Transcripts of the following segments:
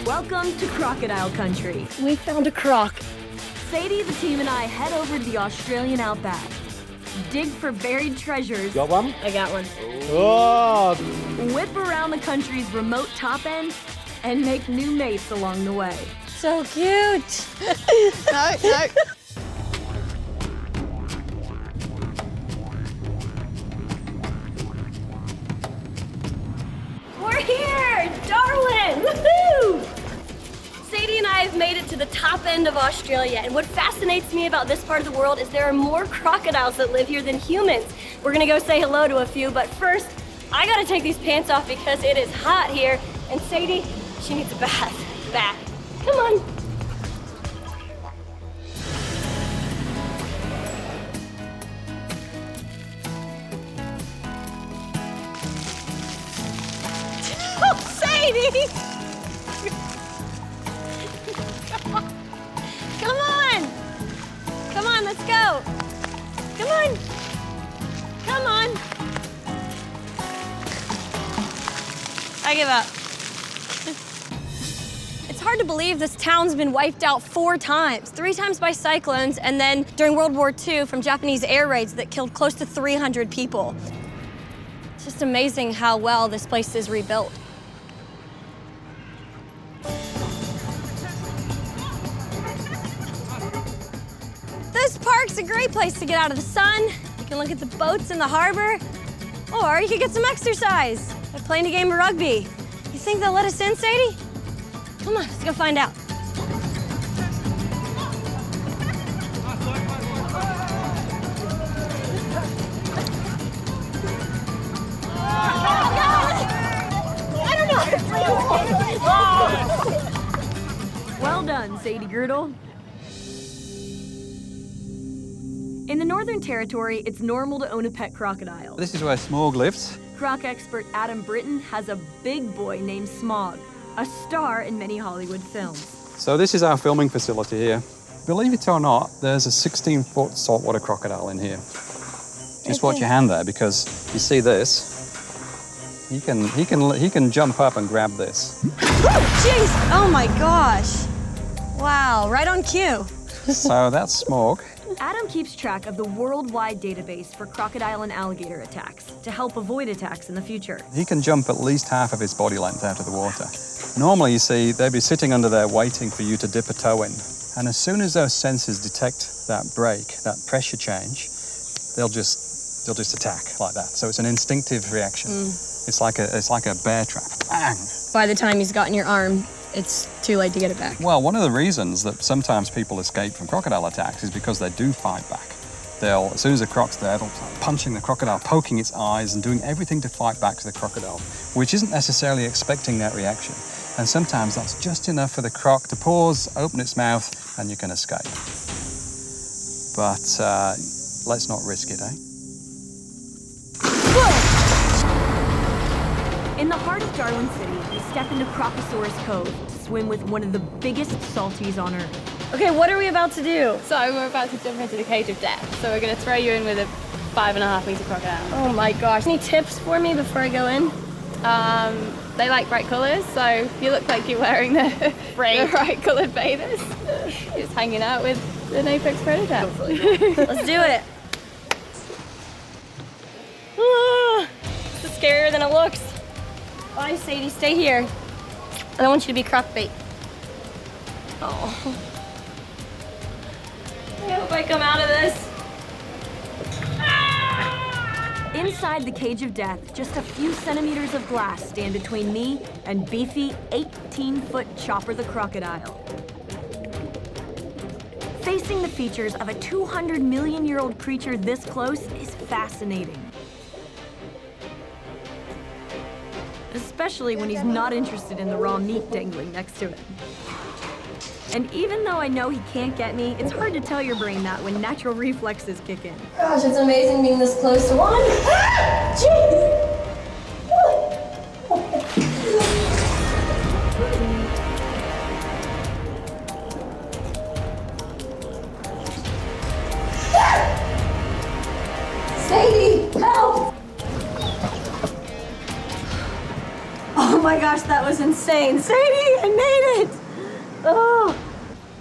Welcome to crocodile country. We found a croc. Sadie, the team, and I head over to the Australian outback. Dig for buried treasures. Got one? I got one. Oh! Whip around the country's remote top end and make new mates along the way. So cute. No. We're here, Darwin! Woohoo! Sadie and I have made it to the top end of Australia, and what fascinates me about this part of the world is there are more crocodiles that live here than humans. We're gonna go say hello to a few, but first, I gotta take these pants off because it is hot here, and Sadie, she needs a bath. Come on. Oh, Sadie! Come on! Come on, let's go! Come on! Come on! I give up. It's hard to believe this town's been wiped out 4 times. 3 times by cyclones, and then during World War II from Japanese air raids that killed close to 300 people. It's just amazing how well this place is rebuilt. This park's a great place to get out of the sun. You can look at the boats in the harbor, or you could get some exercise by playing a game of rugby. You think they'll let us in, Sadie? Come on, let's go find out. Well done, Sadie Girdle. In the Northern Territory, it's normal to own a pet crocodile. This is where Smaug lives. Croc expert Adam Britton has a big boy named Smaug, a star in many Hollywood films. So this is our filming facility here. Believe it or not, there's a 16-foot saltwater crocodile in here. Just watch your hand there, because you see this. He can jump up and grab this. Jeez! Oh my gosh! Wow, right on cue. So that's Smaug. Adam keeps track of the worldwide database for crocodile and alligator attacks to help avoid attacks in the future. He can jump at least half of his body length out of the water. Normally, you see, they'd be sitting under there waiting for you to dip a toe in. And as soon as those sensors detect that break, that pressure change, they'll just attack like that. So it's an instinctive reaction. It's like a bear trap. Bang! By the time he's gotten your arm, it's too late to get it back. Well, one of the reasons that sometimes people escape from crocodile attacks is because they do fight back. As soon as a croc's there, they'll start punching the crocodile, poking its eyes, and doing everything to fight back to the crocodile, which isn't necessarily expecting that reaction. And sometimes that's just enough for the croc to pause, open its mouth, and you can escape. But let's not risk it, eh? In the heart of Darwin City, we step into Crocosaurus Cove to swim with one of the biggest salties on Earth. Okay, what are we about to do? So we're about to jump into the cage of death. So we're going to throw you in with a 5.5-meter crocodile. Oh my gosh. Any tips for me before I go in? They like bright colours, so you look like you're wearing the right coloured bathers. You're just hanging out with an apex predator. Let's do it. This is scarier than it looks. Bye, Sadie. Stay here. I don't want you to be croc bait. Oh. I hope I come out of this. Inside the cage of death, just a few centimeters of glass stand between me and beefy 18-foot Chopper the crocodile. Facing the features of a 200-million-year-old creature this close is fascinating. Especially when he's not interested in the raw meat dangling next to him. And even though I know he can't get me, it's hard to tell your brain that when natural reflexes kick in. Gosh, it's amazing being this close to one. Ah! Jeez! Sadie, help! Oh my gosh, that was insane. Sadie, I made it! Oh.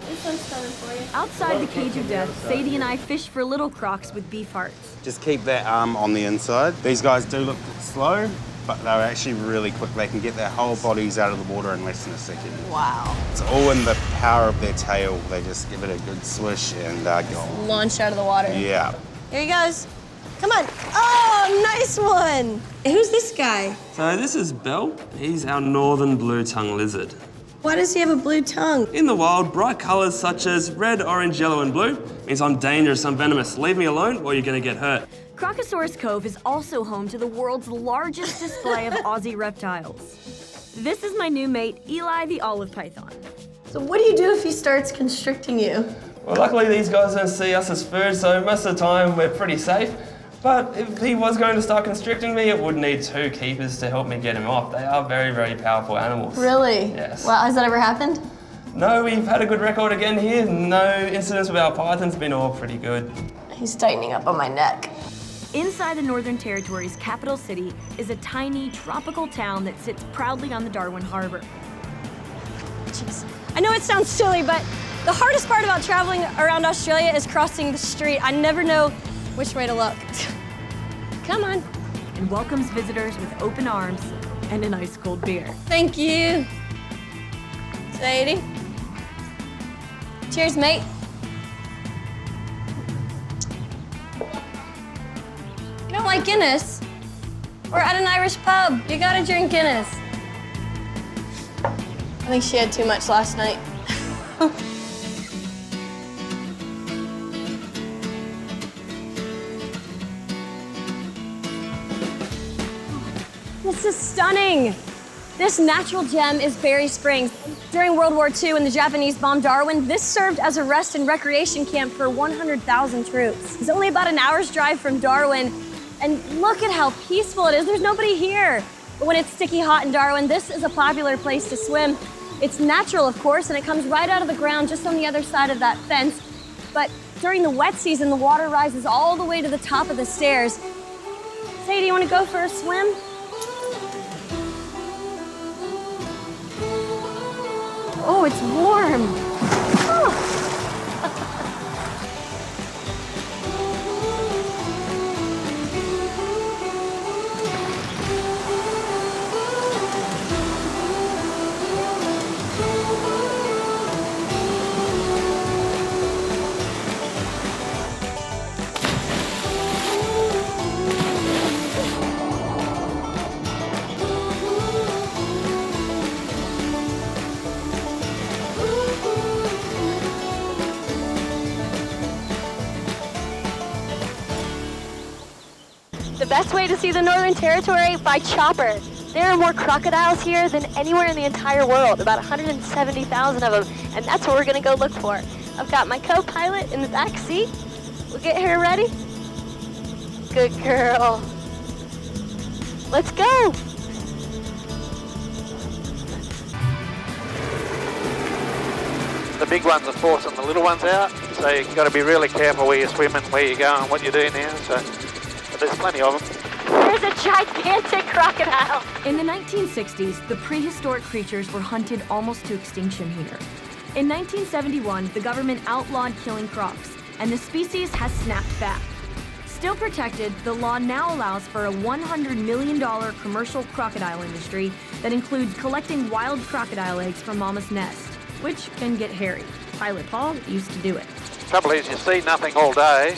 This one's coming for you. Outside the cage of death, Sadie and I fish for little crocs with beef hearts. Just keep that arm on the inside. These guys do look slow, but they're actually really quick. They can get their whole bodies out of the water in less than a second. Wow. It's all in the power of their tail. They just give it a good swish and go. Launched out of the water. Yeah. Here he goes. Come on. Oh, nice one. Who's this guy? So this is Bell. He's our northern blue-tongue lizard. Why does he have a blue tongue? In the wild, bright colours such as red, orange, yellow and blue means I'm dangerous, I'm venomous. Leave me alone or you're going to get hurt. Crocosaurus Cove is also home to the world's largest display of Aussie reptiles. This is my new mate, Eli the olive python. So what do you do if he starts constricting you? Well, luckily these guys don't see us as food, so most of the time we're pretty safe. But if he was going to start constricting me, it would need 2 keepers to help me get him off. They are very, very powerful animals. Really? Yes. Wow, has that ever happened? No, we've had a good record again here. No incidents with our pythons, been all pretty good. He's tightening up on my neck. Inside the Northern Territory's capital city is a tiny tropical town that sits proudly on the Darwin Harbor. Jeez. I know it sounds silly, but the hardest part about traveling around Australia is crossing the street. I never know which way to look. Come on. And welcomes visitors with open arms and an ice-cold beer. Thank you. Sadie. Cheers, mate. You don't like Guinness? We're at an Irish pub. You gotta drink Guinness. I think she had too much last night. This is stunning. This natural gem is Berry Springs. During World War II, when the Japanese bombed Darwin, this served as a rest and recreation camp for 100,000 troops. It's only about an hour's drive from Darwin, and look at how peaceful it is. There's nobody here. But when it's sticky hot in Darwin, this is a popular place to swim. It's natural, of course, and it comes right out of the ground just on the other side of that fence. But during the wet season, the water rises all the way to the top of the stairs. Sadie, you want to go for a swim? Oh, it's warm. Oh. The best way to see the Northern Territory, by chopper. There are more crocodiles here than anywhere in the entire world, about 170,000 of them, and that's what we're gonna go look for. I've got my co-pilot in the back seat. We'll get her ready. Good girl. Let's go. The big ones are forcing the little ones out, so you've got to be really careful where you're swimming, where you're going, what you're doing now. So, but there's plenty of them. There's a gigantic crocodile. In the 1960s, the prehistoric creatures were hunted almost to extinction here. In 1971, the government outlawed killing crocs, and the species has snapped back. Still protected, the law now allows for a $100 million commercial crocodile industry that includes collecting wild crocodile eggs from mama's nest, which can get hairy. Pilot Paul used to do it. Trouble is, you see nothing all day,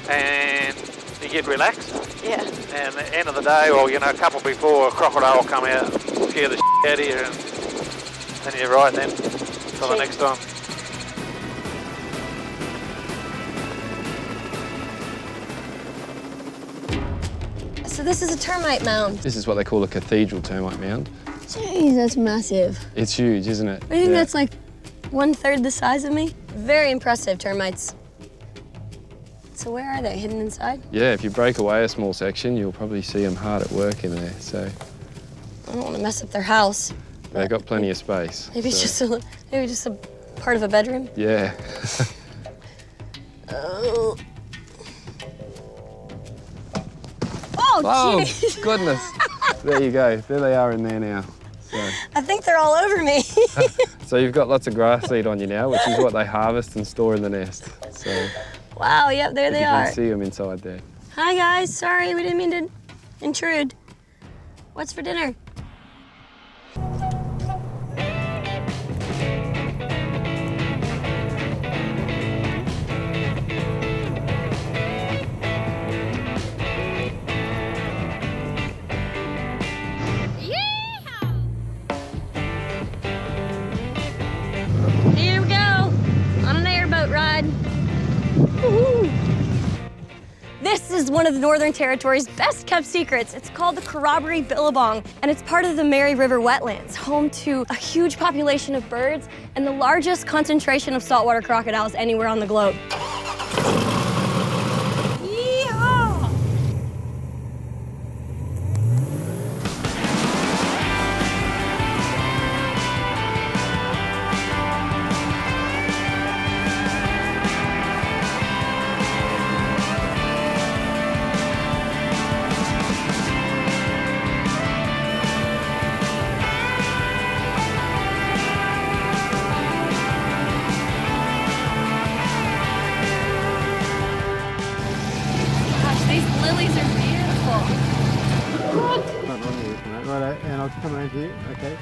and you get relaxed. Yeah. And at the end of the day, or you know, a couple before, a crocodile will come out, scare the shit out of you, and you're right then. Till the next time. So this is a termite mound. This is what they call a cathedral termite mound. Jeez, that's massive. It's huge, isn't it? I think that's like 1/3 the size of me. Very impressive termites. So where are they? Hidden inside? Yeah, if you break away a small section, you'll probably see them hard at work in there. So I don't want to mess up their house. they've got plenty of space. Maybe it's so. just a part of a bedroom. Yeah. Oh. Oh, Geez. goodness. There you go. There they are in there now. So, I think they're all over me. so you've got lots of grass seed on you now, which is what they harvest and store in the nest. So Wow, yep, there they you are. can see them inside there. Hi guys, sorry, we didn't mean to intrude. What's for dinner? Here we go, on an airboat ride. Woohoo! This is one of the Northern Territory's best kept secrets. It's called the corroboree billabong, and it's part of the Mary River wetlands, home to a huge population of birds and the largest concentration of saltwater crocodiles anywhere on the globe. Yeehaw! Gosh, these lilies are beautiful. Right, and I'll come around to you, okay?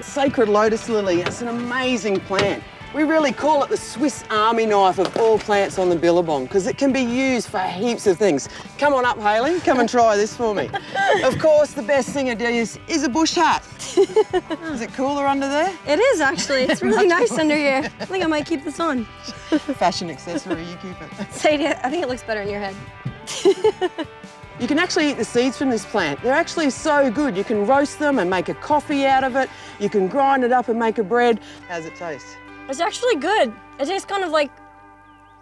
Sacred lotus lily, it's an amazing plant. We really call it the Swiss Army knife of all plants on the billabong because it can be used for heaps of things. Come on up, Hailey, come and try this for me. Of course, the best thing to do is a bush hat. Is it cooler under there? It is actually, it's really nice under here. I think I might keep this on. Fashion accessory, you keep it. Sadie, I think it looks better in your head. You can actually eat the seeds from this plant. They're actually so good. You can roast them and make a coffee out of it. You can grind it up and make a bread. How's it taste? It's actually good. It tastes kind of like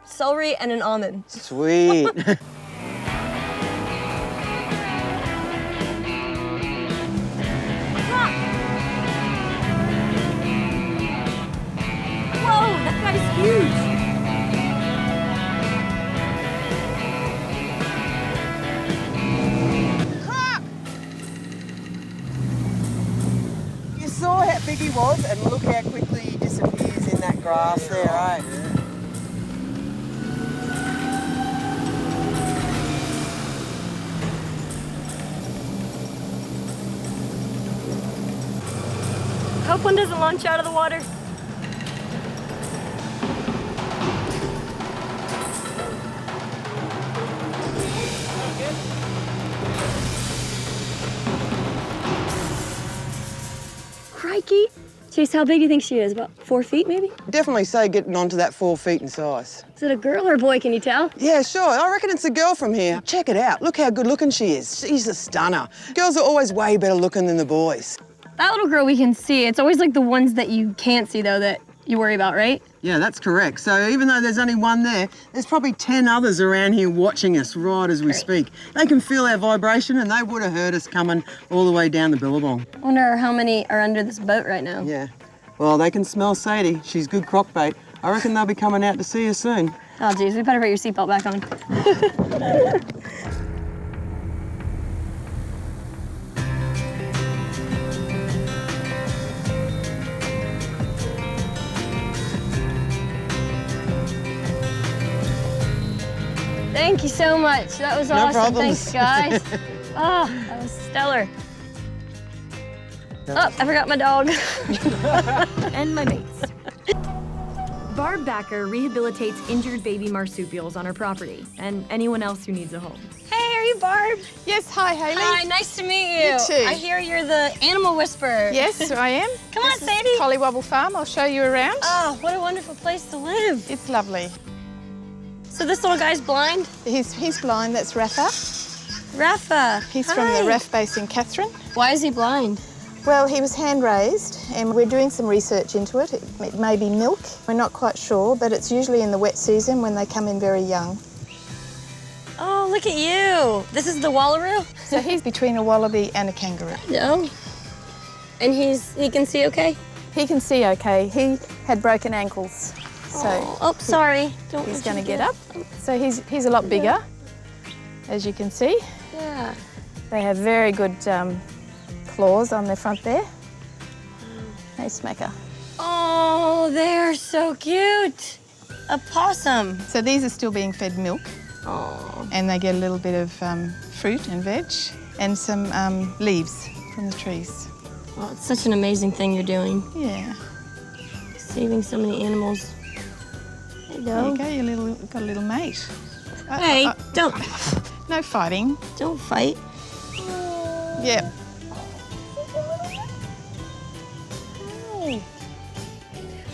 celery and an almond. Sweet. Whoa, that guy's huge. Croc! You saw how big he was and look how quickly he disappears in that grass there, eh? Hope one doesn't launch out of the water. Crikey. Chase, how big do you think she is? About 4 feet, maybe? Definitely say getting onto that 4 feet in size. Is it a girl or a boy, can you tell? Yeah, sure. I reckon it's a girl from here. Check it out. Look how good looking she is. She's a stunner. Girls are always way better looking than the boys. That little girl we can see. It's always like the ones that you can't see, though, that you worry about, right? Yeah, that's correct. So even though there's only one there, there's probably 10 others around here watching us right as we speak. They can feel our vibration and they would have heard us coming all the way down the billabong. I wonder how many are under this boat right now. Yeah. Well, they can smell Sadie. She's good croc bait. I reckon they'll be coming out to see us soon. Oh, geez, we better put your seatbelt back on. Thank you so much. That was No awesome. problems. Thanks, guys. Oh, that was stellar. Oh, I forgot my dog. And my mates. Barb Backer rehabilitates injured baby marsupials on her property and anyone else who needs a home. Hey, are you Barb? Yes, hi, Hailey. Hi, nice to meet you. You too. I hear you're the animal whisperer. Yes, I am. Come on, This is Sadie. Collywobble Farm. I'll show you around. Oh, what a wonderful place to live. It's lovely. So this little guy's blind? He's blind. That's Rafa. Rafa. He's from the RAF base in Katherine. Why is he blind? Well, he was hand-raised and we're doing some research into it. It may be milk. We're not quite sure, but it's usually in the wet season when they come in very young. Oh, look at you. This is the wallaroo? So he's between a wallaby and a kangaroo. No. And he can see okay? He can see okay. He had broken ankles. So Oh, sorry. Don't he's let going to you get up. So he's a lot bigger, as you can see. Yeah. They have very good claws on their front there. Hey, Smacker. Oh, they're so cute. A possum. So these are still being fed milk. Oh. And they get a little bit of fruit and veg and some leaves from the trees. Well, it's such an amazing thing you're doing. Yeah. Saving so many animals. There you go. There you go, got a little mate. Hey, don't. No fighting. Don't fight. Yeah.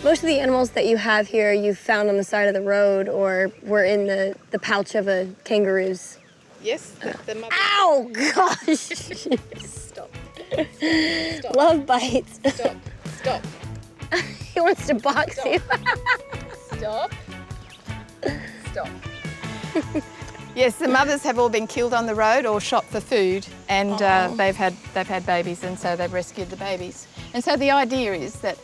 Most of the animals that you have here you found on the side of the road or were in the pouch of a kangaroo's. Yes, the mother. Ow, gosh. Stop. Love bites. Stop. He wants to box you. Stop. Yes, the mothers have all been killed on the road or shot for food, and they've had babies, and so they've rescued the babies. And so the idea is that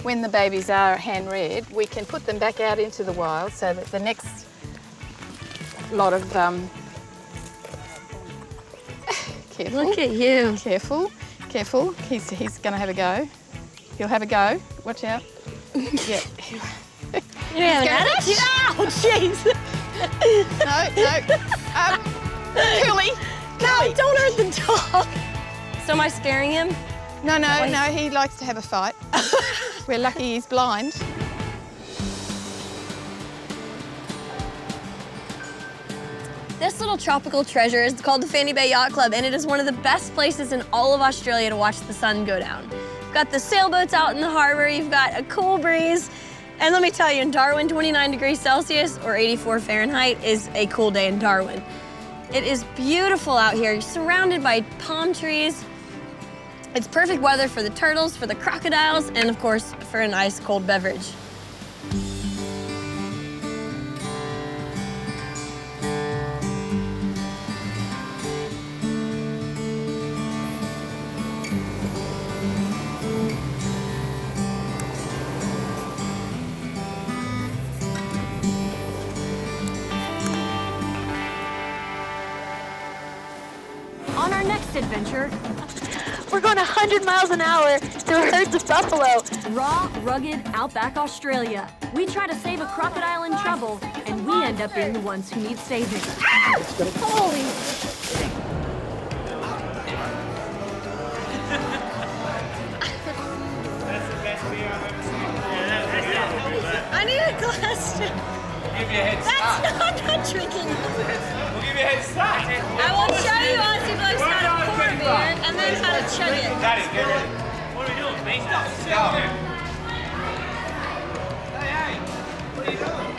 when the babies are hand-reared, we can put them back out into the wild so that the next lot of careful. Look at you. Careful. He's going to have a go. He'll have a go. Watch out. Yeah. You're having an attitude. Ow, jeez. No. Cooley. No, don't hurt the dog. So am I scaring him? No, he likes to have a fight. We're lucky he's blind. This little tropical treasure is called the Fanny Bay Yacht Club, and it is one of the best places in all of Australia to watch the sun go down. You've got the sailboats out in the harbor, you've got a cool breeze, and let me tell you, in Darwin, 29 degrees Celsius or 84 Fahrenheit is a cool day in Darwin. It is beautiful out here. You're surrounded by palm trees. It's perfect weather for the turtles, for the crocodiles, and of course, for an ice-cold beverage. On our next adventure, We're going 100 miles an hour through herds of buffalo. raw, rugged, outback Australia. We try to save a crocodile in trouble, and we end up being the ones who need saving. Holy. I need a glass to... Give you a head start. That's not drinking. We'll give you a head start. I will show you Aussie blokes how to pour beer and then how to chug it. Daddy, get ready. What are we doing? Mate, stop. Hey, what are you doing?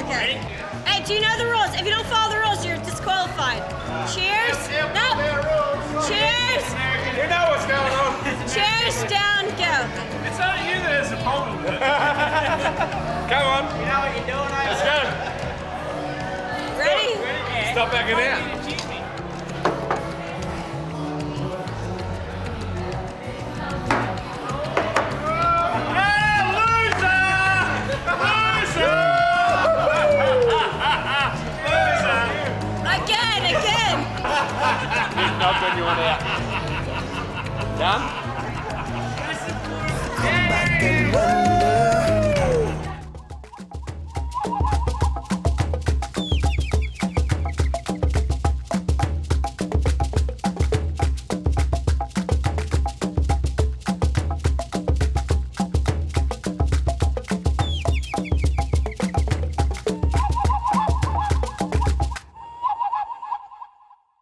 Okay. Ready? Hey, do you know the rules? If you don't follow the rules, you're disqualified. Cheers. No. Cheers. You know what's going on. Cheers, down, go. It's not you that has a problem with it. Come on. You know what you're doing, Let's go. Ready? Stop backing out. Again. Not when you want out. Done?